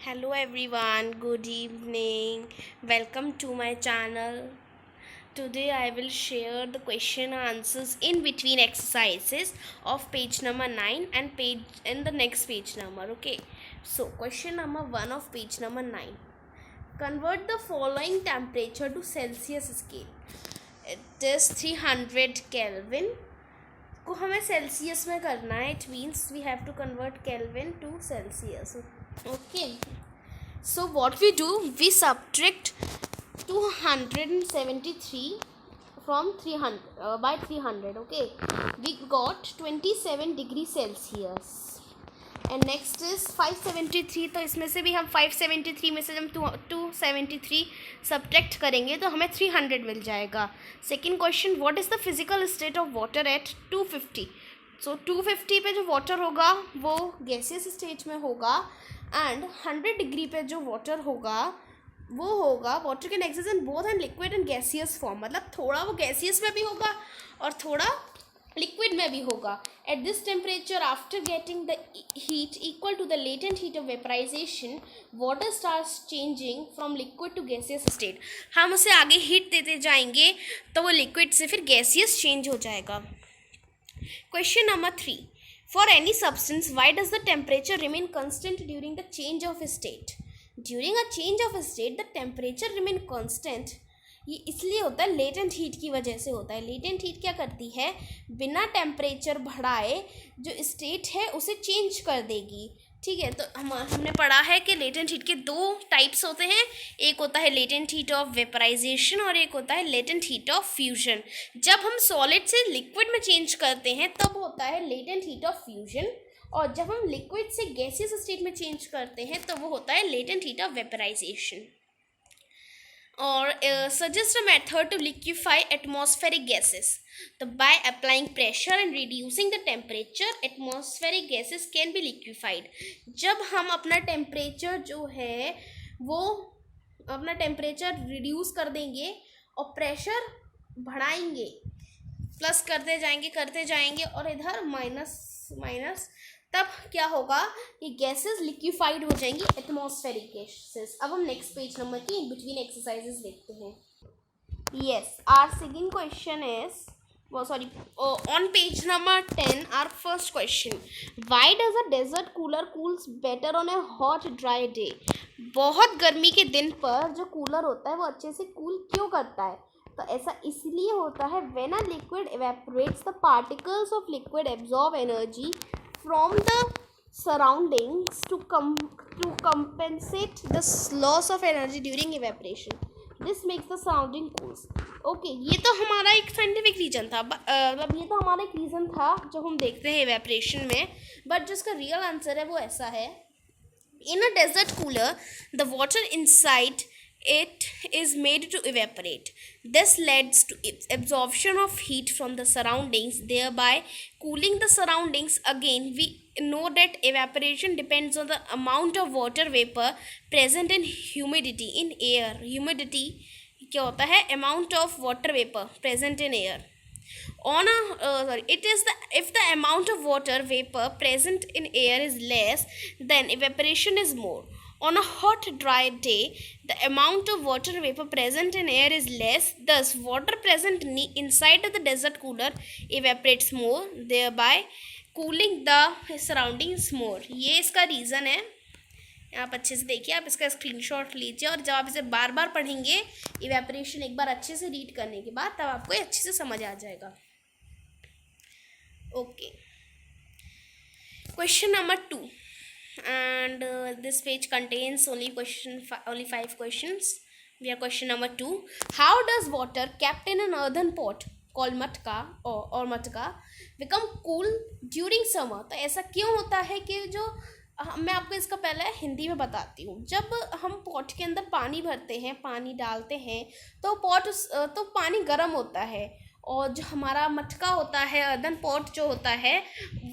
Hello everyone, good evening. Welcome to my channel. Today I will share the question answers in between exercises of page number 9 and the next page number. Okay. So question number 1 of page number 9. Convert the following temperature to Celsius scale. It is 300 Kelvin. को हमें Celsius में करना है. It means we have to convert kelvin to Celsius. Okay, so what we do, we subtract 273 from 300 by 300. Okay, we got 27 degree Celsius. And next is 573. तो इसमें से भी हम 573 में से हम 273 सब्ट्रैक्ट करेंगे तो हमें 300 मिल जाएगा. Second question, what is the physical state of water at 250. सो 250 पे जो वाटर होगा वो गैसियस स्टेज में होगा एंड 100 डिग्री पे जो वाटर होगा वो होगा water can exist in both and liquid and gaseous form. मतलब थोड़ा वो गैसियस में भी होगा और थोड़ा लिक्विड में भी होगा. At this temperature after getting the heat equal to the latent heat of vaporisation water starts changing from liquid to gaseous state. हम उसे आगे हीट देते जाएंगे तो वो लिक्विड से फिर गैसियस चेंज हो जाएगा. Question number 3. For any substance why does the temperature remain constant during the change of state. During a change of state the temperature remain constant. ये इसलिए होता है लेटेंट हीट की वजह से होता है. लेटेंट हीट क्या करती है, बिना टेम्परेचर बढ़ाए जो स्टेट है उसे चेंज कर देगी. ठीक है, तो हमने पढ़ा है कि लेटेंट हीट के दो टाइप्स होते हैं. एक होता है लेटेंट हीट ऑफ वेपराइजेशन और एक होता है लेटेंट हीट ऑफ फ्यूजन. जब हम सॉलिड से लिक्विड में चेंज करते हैं तब होता है लेटेंट हीट ऑफ फ्यूजन, और जब हम लिक्विड से गैसियस स्टेट में चेंज करते हैं तो वो होता है लेटेंट हीट ऑफ वेपराइजेशन. और suggest a method to liquefy atmospheric gases. तो by applying pressure and reducing the temperature, atmospheric gases can be liquefied. जब हम अपना टेम्परेचर जो है वो अपना टेम्परेचर रिड्यूस कर देंगे और प्रेशर बढ़ाएंगे, प्लस करते जाएंगे और इधर माइनस, तब क्या होगा कि गैसेस लिक्विफाइड हो जाएंगी, एटमॉस्फेरिक गैसेस. अब हम नेक्स्ट पेज नंबर की इन बिटवीन एक्सरसाइजेस देखते हैं. Yes, our second question is on page number 10 our first question, why does a desert cooler cools better on a hot dry day. बहुत गर्मी के दिन पर जो कूलर होता है वो अच्छे से कूल क्यों करता है. तो ऐसा इसलिए होता है when a liquid evaporates the particles of liquid absorb energy from the surroundings to compensate the loss of energy during evaporation. This makes the surrounding cool. Okay, ये तो हमारा एक साइंटिफिक रीजन था, मतलब ये तो हमारा एक रीज़न था जो हम देखते हैं एवेपोरेशन में. बट जो इसका रियल आंसर है वो ऐसा है. In a desert cooler the water inside it is made to evaporate. This leads to its absorption of heat from the surroundings, thereby cooling the surroundings. Again, we know that evaporation depends on the amount of water vapor present in humidity in air. Humidity क्या होता है, amount of water vapor present in air. If the amount of water vapor present in air is less, then evaporation is more. On a hot dry day, the amount of water vapor present in air is less, thus water present inside of the desert cooler evaporates more, thereby cooling the surroundings more. ये इसका reason है. आप अच्छे से देखिए, आप इसका screenshot लीजिए और जब आप इसे बार बार पढ़ेंगे इवेपोरेशन एक बार अच्छे से रीड करने के बाद तब आपको अच्छे से समझ आ जाएगा. Okay, question number 2. And this page contains only 5 questions. We are question number 2. How does water kept in an earthen pot called matka or matka become cool during summer. तो ऐसा क्यों होता है कि जो मैं आपको इसका पहले हिंदी में बताती हूँ. जब हम पॉट के अंदर पानी भरते हैं, पानी डालते हैं तो पानी गर्म होता है और जो हमारा मटका होता है, अर्दन पॉट जो होता है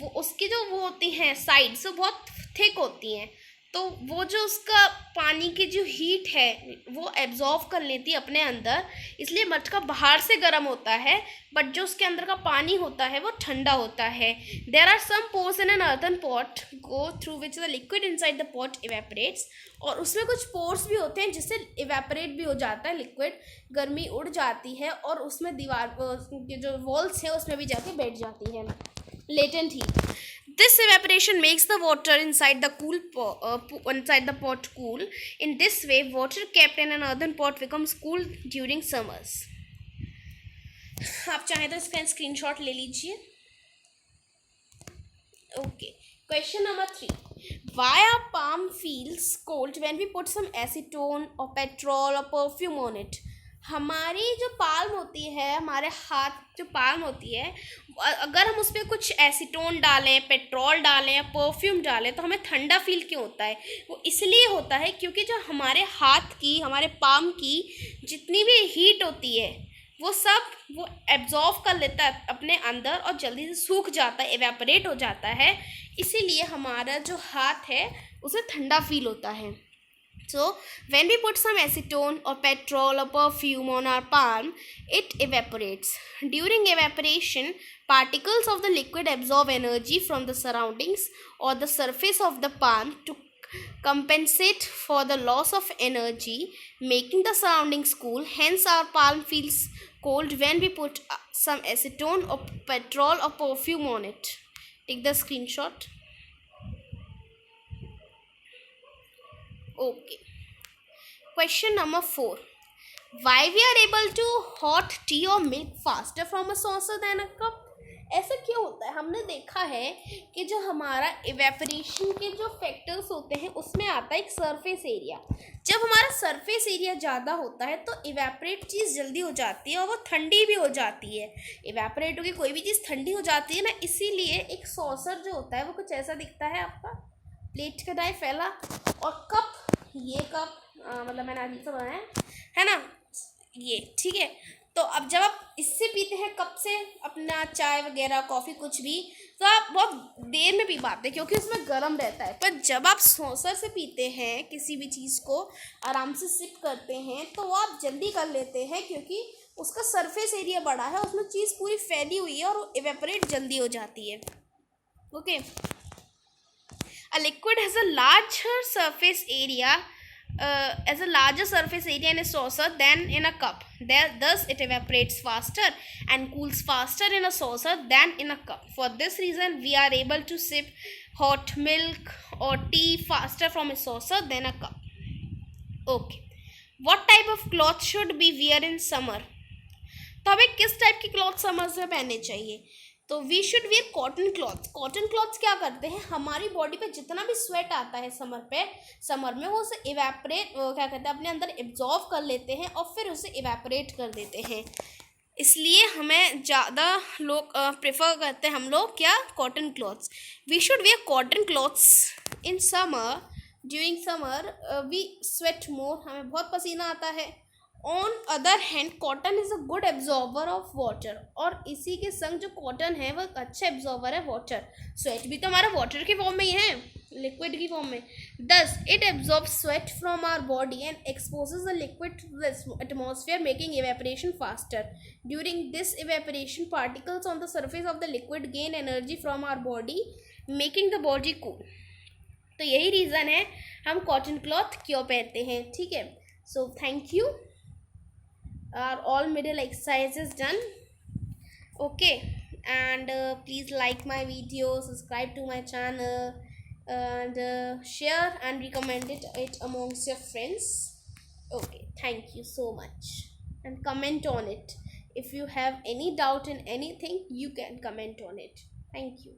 वो उसकी जो वो होती हैं साइड्स वो बहुत थिक होती हैं. तो वो जो उसका पानी की जो हीट है वो एब्जॉर्व कर लेती है अपने अंदर, इसलिए मटका बाहर से गर्म होता है बट जो उसके अंदर का पानी होता है वो ठंडा होता है. There are some pores in an earthen pot go through which the liquid inside the pot evaporates. और उसमें कुछ पोर्स भी होते हैं जिससे इवेपरेट भी हो जाता है लिक्विड, गर्मी उड़ जाती है और उसमें दीवार जो वॉल्स है उसमें भी जाके बैठ जाती है. Latent heat. This evaporation makes the water inside the pot cool. In this way, water kept in an earthen pot becomes cool during summers. आप चाहें तो इसका स्क्रीनशॉट ले लीजिए. Okay. Question number 3. Why our palm feels cold when we put some acetone or petrol or perfume on it? हमारी जो palm होती है, हमारे हाथ जो पाल्म होती है, अगर हम उस पर कुछ एसीटोन डालें, पेट्रोल डालें या परफ्यूम डालें तो हमें ठंडा फील क्यों होता है? वो इसलिए होता है क्योंकि जो हमारे हाथ की, हमारे पाल्म की जितनी भी हीट होती है वो सब वो एब्जॉर्व कर लेता है अपने अंदर और जल्दी से सूख जाता है, एवेपोरेट हो जाता है. इसीलिए हमारा जो हाथ है उसे ठंडा फील होता है. So, when we put some acetone or petrol or perfume on our palm, it evaporates. During evaporation, particles of the liquid absorb energy from the surroundings or the surface of the palm to compensate for the loss of energy, making the surroundings cool. Hence, our palm feels cold when we put some acetone or petrol or perfume on it. Take the screenshot. Okay. Question number 4. Why we are able to hot tea or milk faster from a saucer than a cup? ऐसा क्यों होता है? हमने देखा है कि जो हमारा इवेपोरेशन के जो फैक्टर्स होते हैं उसमें आता है एक सरफेस एरिया. जब हमारा सरफेस एरिया ज़्यादा होता है तो इवेपोरेट चीज़ जल्दी हो जाती है और वो ठंडी भी हो जाती है. इवेपोरेट होकर कोई भी चीज़ ठंडी हो जाती है ना, इसीलिए एक सॉसर जो होता है वो कुछ ऐसा दिखता है आपका, प्लेट का टाइप फैला, और कप, ये कप मतलब मैंने अजीब सा बनाया है ना, ये ठीक है. तो अब जब आप इससे पीते हैं कप से अपना चाय वगैरह कॉफ़ी कुछ भी, तो आप बहुत देर में पी पाते हैं क्योंकि उसमें गर्म रहता है. पर जब आप सॉसर से पीते हैं किसी भी चीज़ को, आराम से सिप करते हैं, तो वो आप जल्दी कर लेते हैं क्योंकि उसका सरफेस एरिया बड़ा है, उसमें चीज़ पूरी फैली हुई है और वो इवेपोरेट जल्दी हो जाती है. Okay. A liquid has a larger surface area in a saucer than in a cup. Thus, it evaporates faster and cools faster in a saucer than in a cup. For this reason, we are able to sip hot milk or tea faster from a saucer than a cup. Okay. What type of cloth should we wear in summer? तो हमें किस type की cloth summer में पहनने चाहिए? तो we should wear cotton clothes. Cotton clothes क्या करते हैं, हमारी बॉडी पे जितना भी स्वेट आता है समर में वो उसे इवेपोरेट क्या कहते हैं अपने अंदर एब्जॉर्व कर लेते हैं और फिर उसे इवेपोरेट कर देते हैं. इसलिए हमें ज़्यादा लोग प्रेफर करते हैं हम लोग क्या, cotton clothes. We should wear cotton clothes in summer. During summer we sweat more, हमें बहुत पसीना आता है. On other hand cotton is a good absorber of water. और इसी के संग जो कॉटन है वो अच्छा एब्जॉर्बर है वाटर. स्वेट भी तो हमारा वाटर के फॉर्म में ही है, लिक्विड की फॉर्म में. Thus it absorb sweat from our body and exposes the liquid to the atmosphere making evaporation faster. During this evaporation particles on the surface of the liquid gain energy from our body making the body cool. तो यही reason है हम cotton cloth क्यों पहनते हैं. ठीक है. So thank you. Are all middle exercises done? Okay, and please like my video, subscribe to my channel, and share and recommend it amongst your friends. Okay, thank you so much, and comment on it. If you have any doubt in anything, you can comment on it. Thank you.